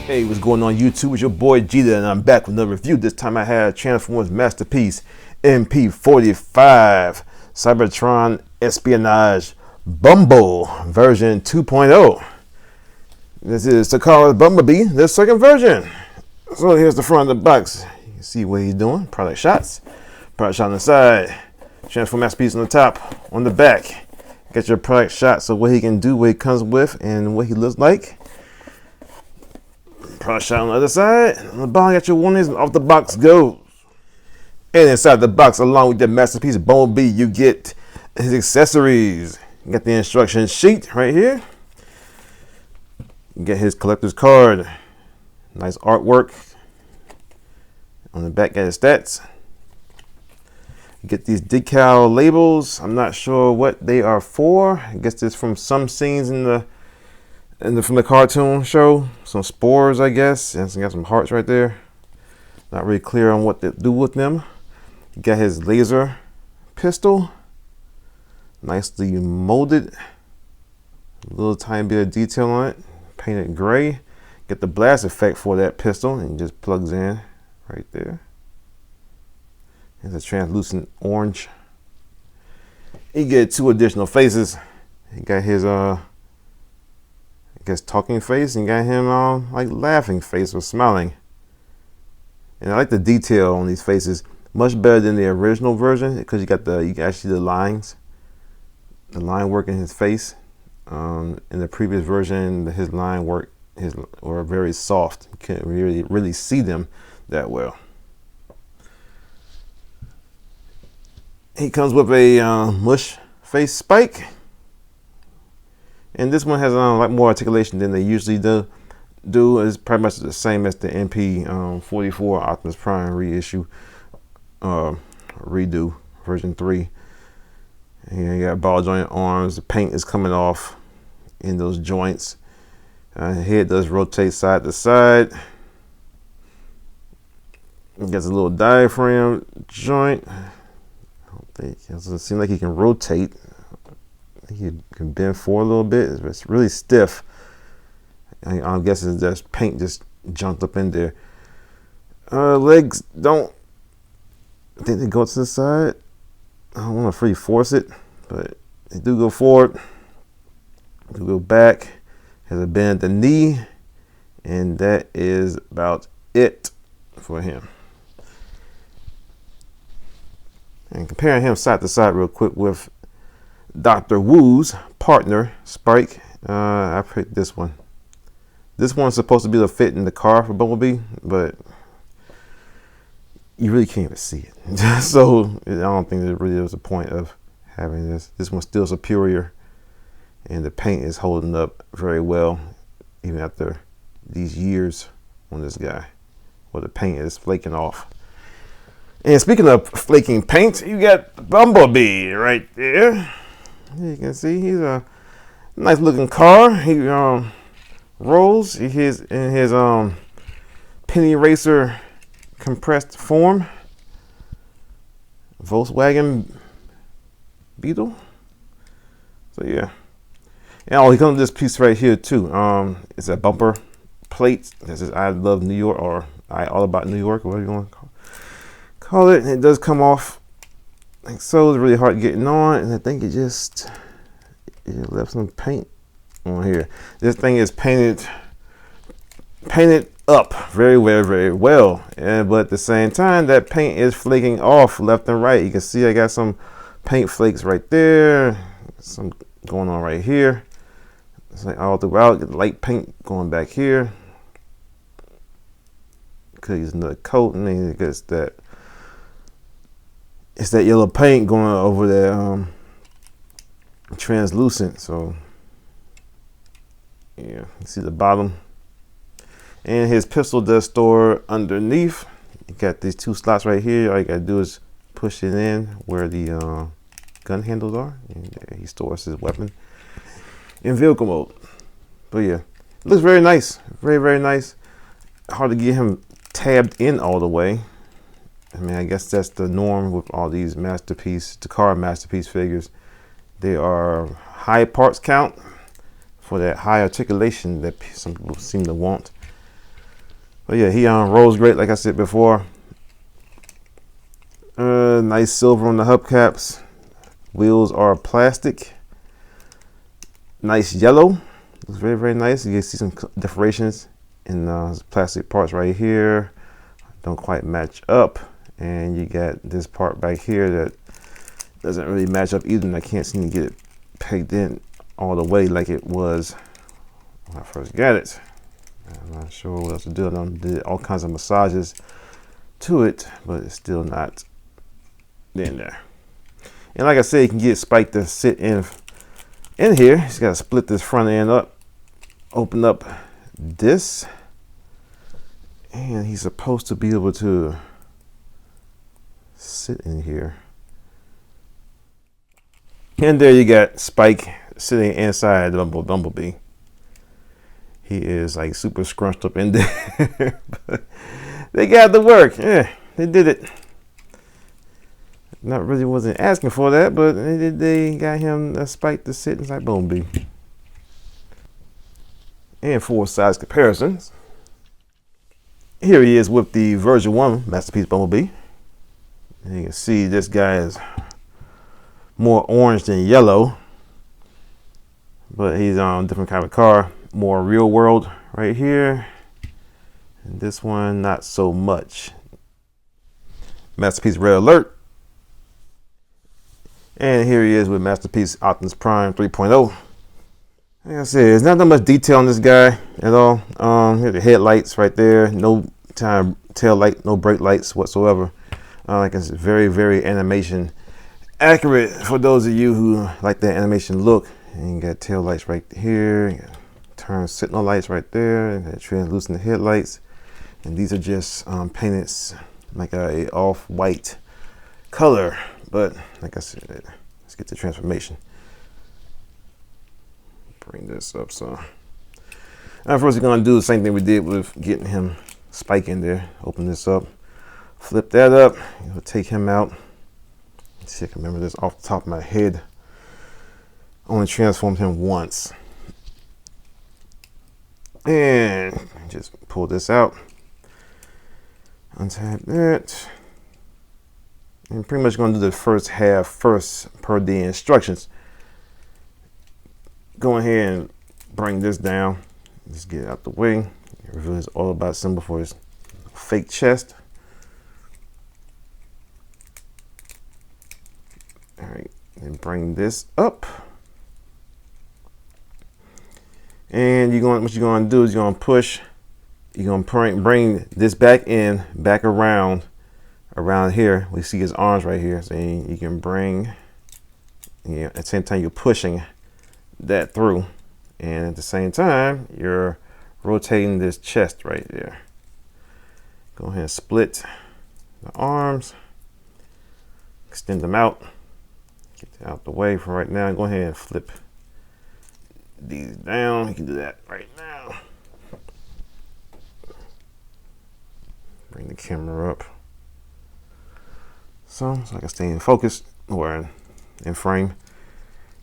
Hey, what's going on YouTube? It's your boy Jeter, and I'm back with another review. This time I had Transformers masterpiece MP-45 Cybertron Espionage Bumble version 2.0. This is Takara's Bumblebee, the second version. So here's the front of the box. You can see what he's doing. Product shots. Product shot on the side. Transform masterpiece on the top. On the back, get your product shots of what he can do, what he comes with, and what he looks like. Product shot on the other side. On the bottom, got your warnings, and off the box goes. And inside the box, along with the masterpiece Bumblebee, you get his accessories. You got the instruction sheet right here. You get his collector's card. Nice artwork. On the back, got his stats. You get these decal labels. I'm not sure what they are for. I guess this from some scenes from the cartoon show. Some spores, I guess. And so got some hearts right there. Not really clear on what to do with them. You got his laser pistol. Nicely molded. A little tiny bit of detail on it. Painted gray. Get the blast effect for that pistol, and it just plugs in right there. It's a translucent orange. You get two additional faces. You got his I guess talking face, and you got him like laughing face or smiling. And I like the detail on these faces much better than the original version, because you got you can actually the lines, the line work in his face. In the previous version, his line work were very soft. You can't really see them that well. He comes with a mush face spike. And this one has a lot more articulation than they usually do. It's pretty much the same as the MP-44 Optimus Prime reissue, redo, version 3. And you got ball joint arms. The paint is coming off in those joints. Head does rotate side to side. It gets a little diaphragm joint. I don't think it doesn't seem like he can rotate. He can bend forward a little bit. It's really stiff. I'm guessing just paint just jumped up in there. Legs don't. I think they go to the side. I don't want to free force it, but they do go forward. They go back. Has a bend at the knee, and that is about it for him. And comparing him side to side real quick with Dr. Wu's partner, Spike, I picked this one. This one's supposed to be the fit in the car for Bumblebee, but you really can't even see it. So I don't think there really was a point of having this. This one's still superior, and the paint is holding up very well, even after these years on this guy, where the paint is flaking off. And speaking of flaking paint, you got Bumblebee right there. You can see he's a nice looking car. He rolls in his penny racer compressed form. Volkswagen Beetle. So yeah. And he comes with this piece right here too. It's a bumper plate that says "I love New York" or "I all about New York," or whatever you want to call it. And it does come off like so. It's really hard getting on, and I think it left some paint on here. This thing is painted up very well, but at the same time, that paint is flaking off left and right. You can see I got some paint flakes right there, some going on right here. It's like all throughout. Get light paint going back here. Could use another coat, and then it gets that. It's that yellow paint going over there, translucent. So yeah, you see the bottom. And his pistol does store underneath. You got these two slots right here. All you gotta do is push it in where the gun handles are, and there he stores his weapon in vehicle mode. But yeah, it looks very nice, very nice. Hard to get him tabbed in all the way. I mean, I guess that's the norm with all these Takara masterpiece figures. They are high parts count for that high articulation that some people seem to want. But yeah, he rolls great, like I said before. Nice silver on the hubcaps. Wheels are plastic. Nice yellow. Looks very, very nice. You can see some decorations in plastic parts right here. Don't quite match up. And you got this part back here that doesn't really match up either. And I can't seem to get it pegged in all the way like it was when I first got it. I'm not sure what else to do. I did all kinds of massages to it, but it's still not in there. And like I said, you can get Spike to sit in here. He's got to split this front end up, open up this, and he's supposed to be able to sit in here. And there you got Spike sitting inside the Bumblebee. He is like super scrunched up in there. But they got to work. Yeah, they did it. Not really wasn't asking for that, but they got him a Spike to sit inside Bumblebee. And for size comparisons, here he is with the version 1 Masterpiece Bumblebee. And you can see this guy is more orange than yellow, but he's on a different kind of car, more real world right here. And this one, not so much. Masterpiece Red Alert. And here he is with Masterpiece Optimus Prime 3.0. Like I said, there's not that much detail on this guy at all. Here the headlights right there, no tail light, no brake lights whatsoever. Like I said, very, very animation accurate for those of you who like that animation look. And you got tail lights right here, you got turn signal lights right there, and got translucent headlights. And these are just painted like a off-white color. But like I said, let's get the transformation. Bring this up. So now first we're gonna do the same thing we did with getting him Spike in there. Open this up, flip that up. We'll take him out. Let's see if I can remember this off the top of my head. Only transformed him once. And just pull this out. Untap that. And pretty much going to do the first half first per the instructions. Go ahead and bring this down. Just get it out the way. Reveal his all about symbol for his fake chest. All right, and bring this up. And what you're going to do is you're going to push. You're going to bring this back around here. We see his arms right here. So you can bring, at the same time you're pushing that through, and at the same time you're rotating this chest right there. Go ahead and split the arms, extend them out, get that out the way for right now. Go ahead and flip these down. You can do that right now. Bring the camera up so I can stay in focus or in frame.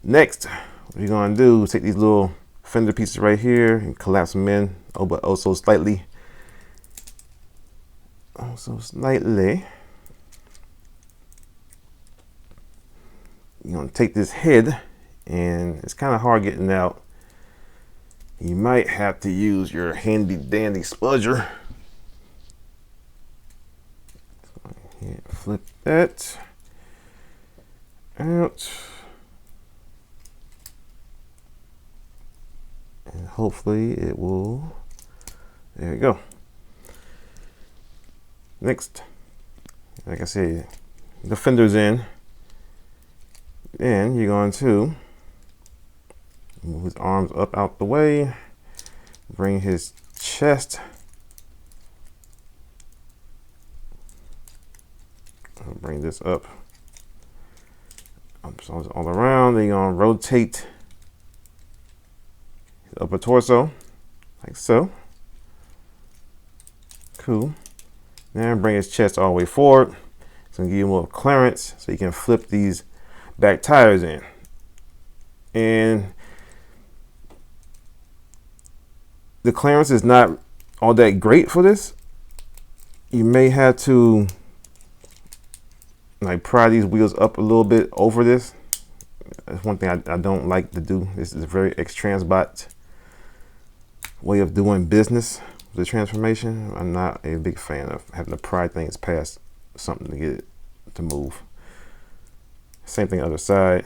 Next, what you're gonna do is take these little fender pieces right here and collapse them in, but also slightly. You're gonna take this head, and it's kind of hard getting out. You might have to use your handy dandy spudger. Flip that out. And hopefully it will, there you go. Next, like I said, the fender's in. And you're going to move his arms up out the way, bring his chest bring this up all around. Then you're gonna rotate his upper torso like so. Cool. Now bring his chest all the way forward. It's gonna give you more clearance so you can flip these back tires in. And the clearance is not all that great for this, You may have to like pry these wheels up a little bit over this. That's one thing I don't like to do. This is a very ex-transbot way of doing business. The transformation, I'm not a big fan of having to pry things past something to get it to move. Same thing other side.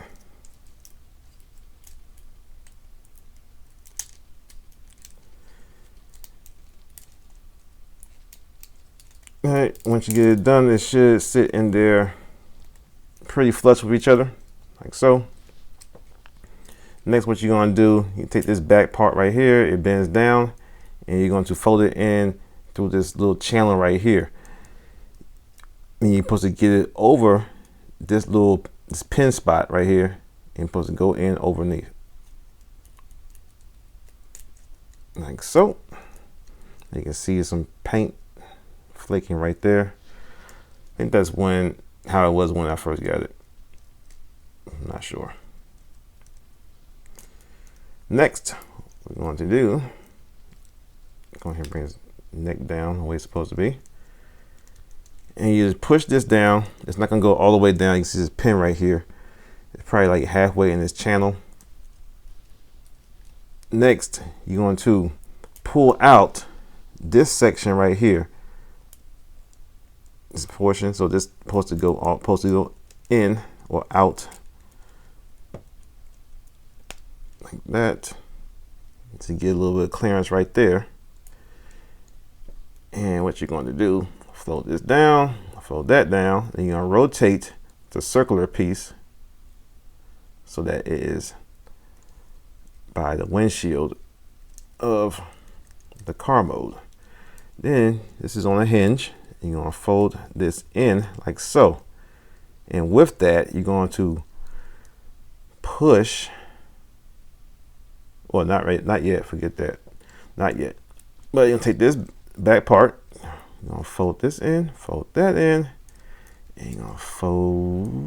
All right, once you get it done, it should sit in there pretty flush with each other, like so. Next, what you're gonna do, you take this back part right here, it bends down, and you're going to fold it in through this little channel right here. And you're supposed to get it over this pin spot right here, and you're supposed to go in underneath, like so. You can see some paint flaking right there. I think that's how it was when I first got it. I'm not sure. Next, what we're going to do, go ahead and bring his neck down the way it's supposed to be. And you just push this down. It's not going to go all the way down. You can see this pin right here. It's probably like halfway in this channel. Next, you're going to pull out this section right here. This portion. So this is supposed to go in or out like that, to get a little bit of clearance right there. And what you're going to do, fold this down, fold that down, and you're going to rotate the circular piece so that it is by the windshield of the car mode. Then this is on a hinge. You're going to fold this in like so. And with that, you're going to push. Well, not yet, forget that. Not yet. But you're going to take this back part, you're going to fold this in, fold that in, and you're going to fold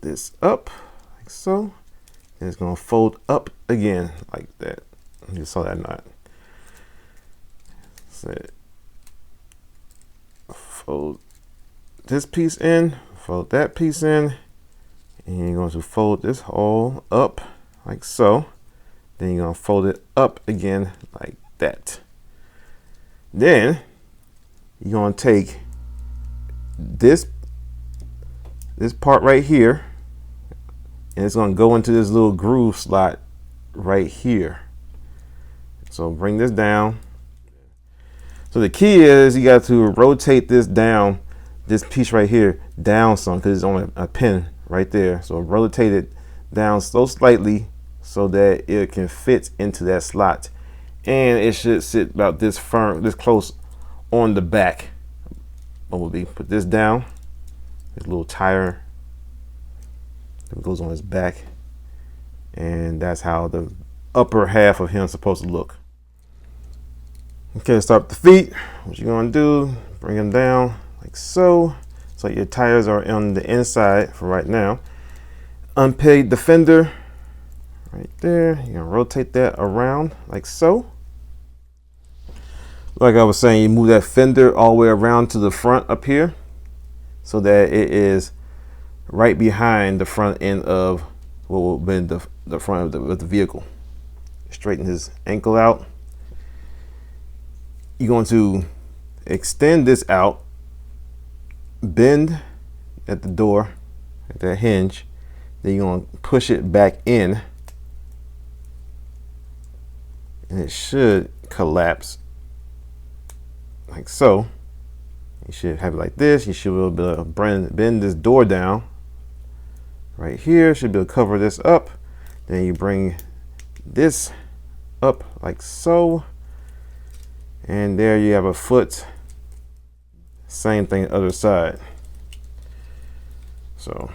this up like so. And it's going to fold up again like that. You saw that knot. So fold this piece in, fold that piece in, and you're going to fold this all up like so. Then you're going to fold it up again like that. Then you're going to take this part right here, and it's going to go into this little groove slot right here. So bring this down. So the key is you got to rotate this down, this piece right here, down some, because it's on a pin right there. So rotate it down so slightly so that it can fit into that slot. And it should sit about this firm, this close on the back. Bumblebee, put this down. This little tire that goes on his back. And that's how the upper half of him is supposed to look. Okay, start the feet. What you're gonna do, bring them down like so. So your tires are on the inside for right now. Unpeg the fender right there. You're gonna rotate that around like so. Like I was saying, you move that fender all the way around to the front up here so that it is right behind the front end of what will be the front of the vehicle. Straighten his ankle out. You're going to extend this out, bend at the door, at that hinge. Then you're going to push it back in, and it should collapse like so. You should have it like this. You should be able to bend this door down right here. Should be able to cover this up. Then you bring this up like so. And there you have a foot. Same thing other side. So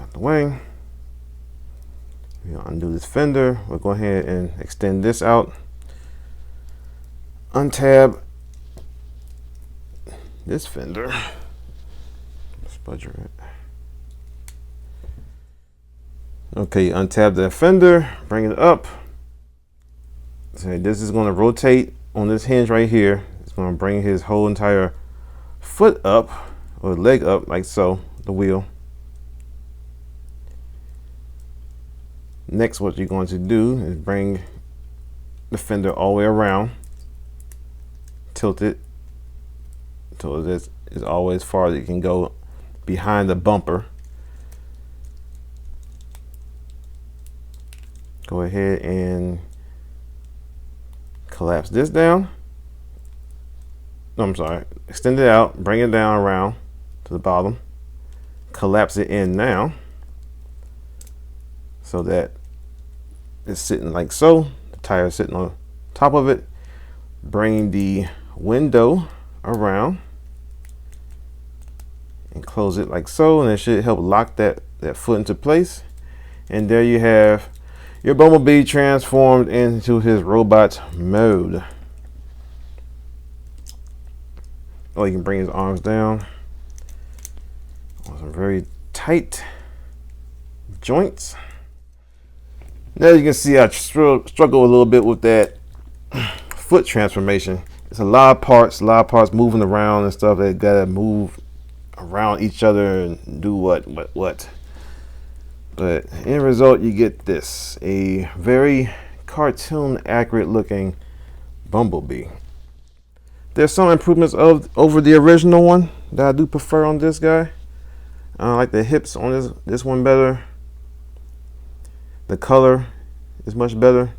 out the way. We'll undo this fender. We'll go ahead and extend this out. Untab this fender. Spudger it. Okay, untab the fender, bring it up. So this is going to rotate on this hinge right here. It's going to bring his whole entire foot up, or leg up, like so, the wheel. Next, what you're going to do is bring the fender all the way around, tilt it so this is always as far as it can go behind the bumper. Go ahead and collapse this down. No, I'm sorry. Extend it out, bring it down around to the bottom, collapse it in now so that it's sitting like so. The tire is sitting on top of it. Bring the window around and close it like so, and it should help lock that foot into place. And there you have your Bumblebee transformed into his robot mode. Oh, you can bring his arms down on some very tight joints. Now you can see I struggle a little bit with that foot transformation. It's a lot of parts moving around and stuff that gotta move around each other and do what. But in result, you get this, a very cartoon accurate looking Bumblebee. There's some improvements over the original one that I do prefer on this guy. I like the hips on this one better. The color is much better.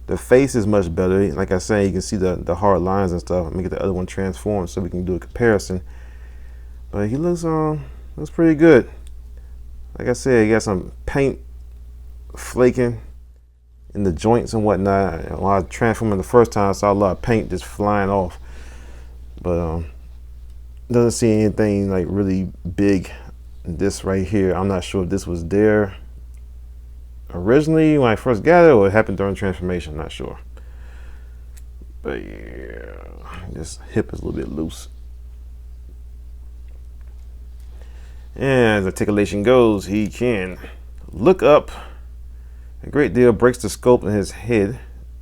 The face is much better. Like I said, you can see the hard lines and stuff. Let me get the other one transformed so we can do a comparison. But he looks pretty good. Like I said, he got some paint flaking in the joints and whatnot. When I transformed him the first time, I saw a lot of paint just flying off. But doesn't see anything like really big. This right here, I'm not sure if this was there originally when I first got it or it happened during transformation. I'm not sure. But yeah, this hip is a little bit loose. And as articulation goes, he can look up a great deal, breaks the scope in his head.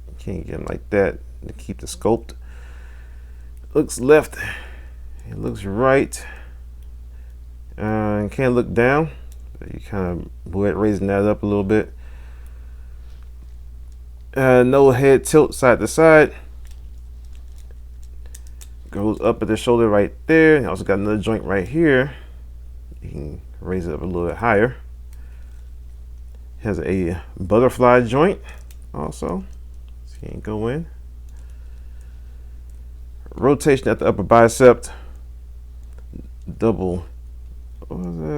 You can't get him like that to keep the scope. Looks left, he looks right, and can't look down. But you kind of raising that up a little bit. No head tilt side to side. Goes up at the shoulder right there. He also got another joint right here. You can raise it up a little bit higher. Has a butterfly joint also, so you can go in. Rotation at the upper bicep. Double,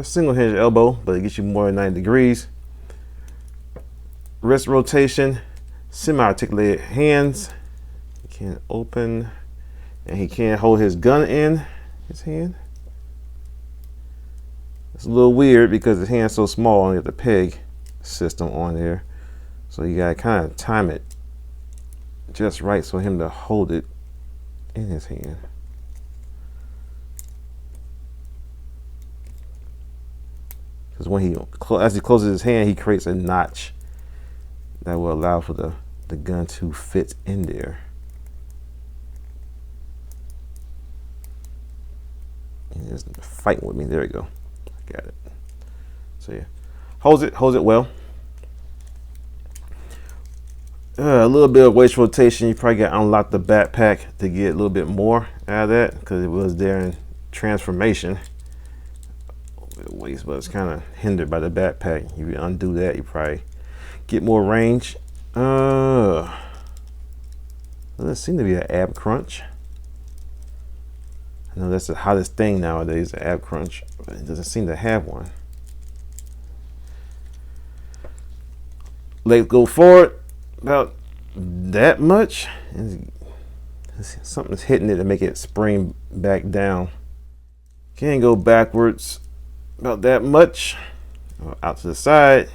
single hinge elbow, but it gets you more than 90 degrees. Wrist rotation, semi-articulated hands. He can open, and he can hold his gun in his hand. It's a little weird because his hand's so small and you have the peg system on there. So you gotta kind of time it just right so him to hold it in his hand. Because when as he closes his hand, he creates a notch that will allow for the gun to fit in there. He's fighting with me. There we go. Got it. So yeah, holds it well. A little bit of waist rotation. You probably got to unlock the backpack to get a little bit more out of that because it was there in transformation. Waist, but it's kind of hindered by the backpack. If you undo that, you probably get more range. Doesn't seem to be an ab crunch. I know that's the hottest thing nowadays, the ab crunch, but it doesn't seem to have one. Legs go forward about that much, and something's hitting it to make it spring back down. Can go backwards about that much, out to the side.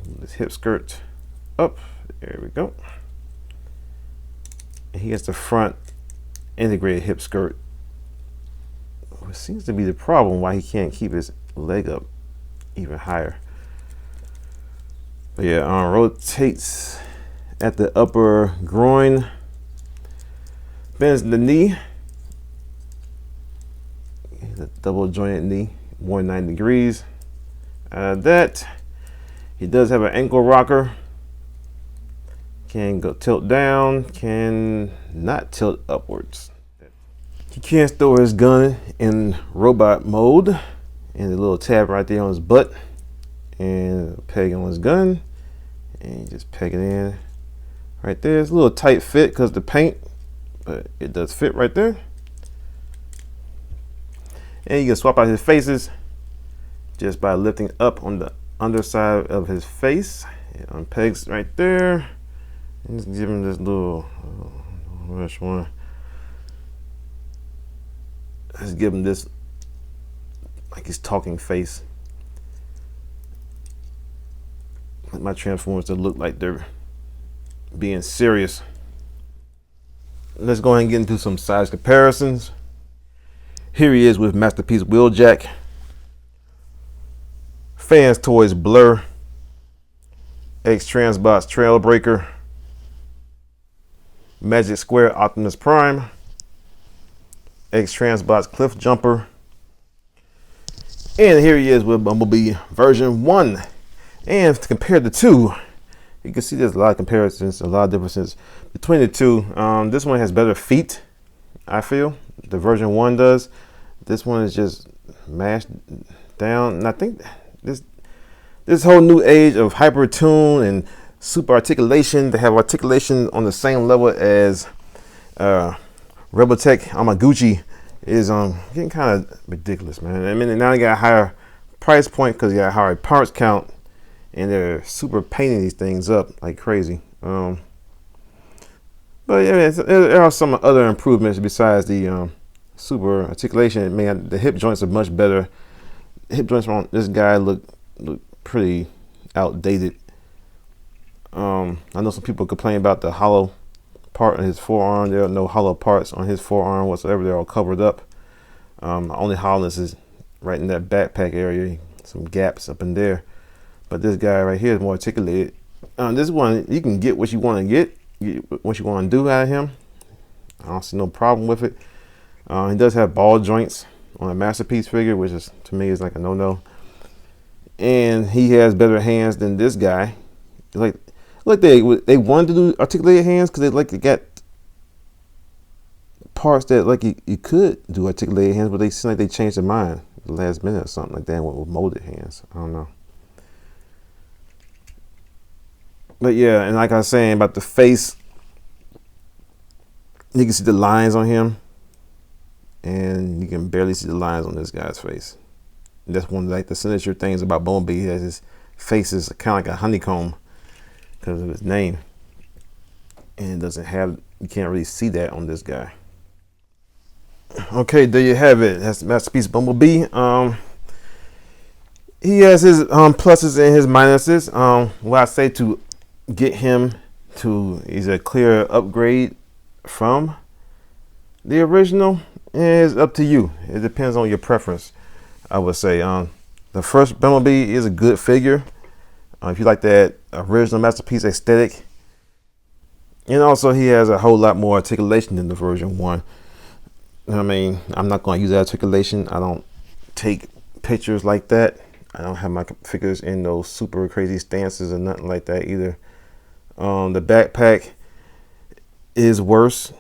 This hip skirt up. There we go. And he has the front integrated hip skirt. It seems to be the problem why he can't keep his leg up even higher. But yeah, rotates at the upper groin. bends the knee. The double jointed knee, 190 degrees. That he does have an ankle rocker. Can go tilt down, can not tilt upwards. He can store his gun in robot mode, and the little tab right there on his butt, and a peg on his gun, and just peg it in right there. It's a little tight fit because the paint, but it does fit right there. And you can swap out his faces just by lifting up on the underside of his face. It unpegs right there. And just give him this little, which one? Let's give him this, like he's talking face. Like my Transformers to look like they're being serious. Let's go ahead and get into some size comparisons. Here he is with Masterpiece Wheeljack, Fans Toys Blur, X-Transbots Trailbreaker, Magic Square Optimus Prime, X-Transbots Cliff Jumper, and here he is with Bumblebee version 1. And to compare the two, you can see there's a lot of comparisons, a lot of differences between the two. This one has better feet, I feel. The version 1 does. This one is just mashed down, and I think this whole new age of hypertune and super articulation, to have articulation on the same level as Rebeltech Amaguchi is getting kind of ridiculous, man. I mean, now they got a higher price point because you got a higher parts count, and they're super painting these things up like crazy. But yeah, there are some other improvements besides the super articulation. Man, the hip joints are much better. The hip joints on this guy look pretty outdated. I know some people complain about the hollow part on his forearm. There are no hollow parts on his forearm whatsoever. They're all covered up. Only hollowness is right in that backpack area. Some gaps up in there. But this guy right here is more articulated. This one, you can get what you want to get what you want to do out of him. I don't see no problem with it. He does have ball joints on a Masterpiece figure, which is, to me, is like a no-no. And he has better hands than this guy. Like they wanted to do articulated hands because they got parts that you could do articulated hands, but they seem like they changed their mind at the last minute or something like that and went with molded hands. I don't know. But yeah, and like I was saying about the face, you can see the lines on him, and you can barely see the lines on this guy's face. And that's one of the signature things about Bumblebee. That his face is kind of like a honeycomb because of his name, and it doesn't have. You can't really see that on this guy. Okay, there you have it. That's Masterpiece Bumblebee. He has his pluses and his minuses. What I say to get him to is a clear upgrade from the original is up to you. It depends on your preference, I would say. The first Bumblebee is a good figure if you like that original Masterpiece aesthetic, and also he has a whole lot more articulation than the version 1. I mean, I'm not going to use that articulation. I don't take pictures like that. I don't have my figures in those super crazy stances or nothing like that either. The backpack is worse,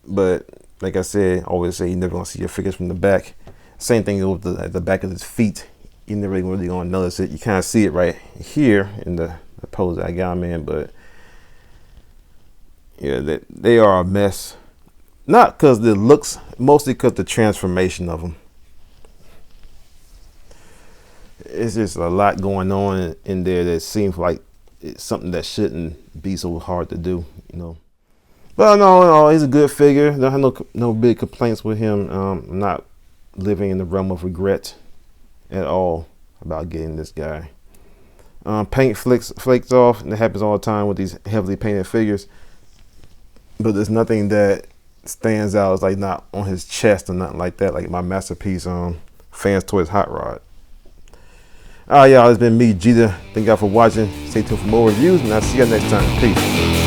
but like I said, always say you're never gonna see your figures from the back. Same thing with the back of his feet. You're never really gonna notice it. You kind of see it right here in the pose that I got him in, but yeah, they are a mess. Not because the looks, mostly because the transformation of them. It's just a lot going on in there that seems like it's something that shouldn't be so hard to do, you know. But no, he's a good figure. Don't have no big complaints with him. I'm not living in the realm of regret at all about getting this guy. Paint flakes off, and that happens all the time with these heavily painted figures. But there's nothing that stands out. It's like not on his chest or nothing like that, like my Masterpiece Fans Toys Hot Rod. Alright, y'all, it's been me, Jeter. Thank y'all for watching. Stay tuned for more reviews, and I'll see you next time. Peace.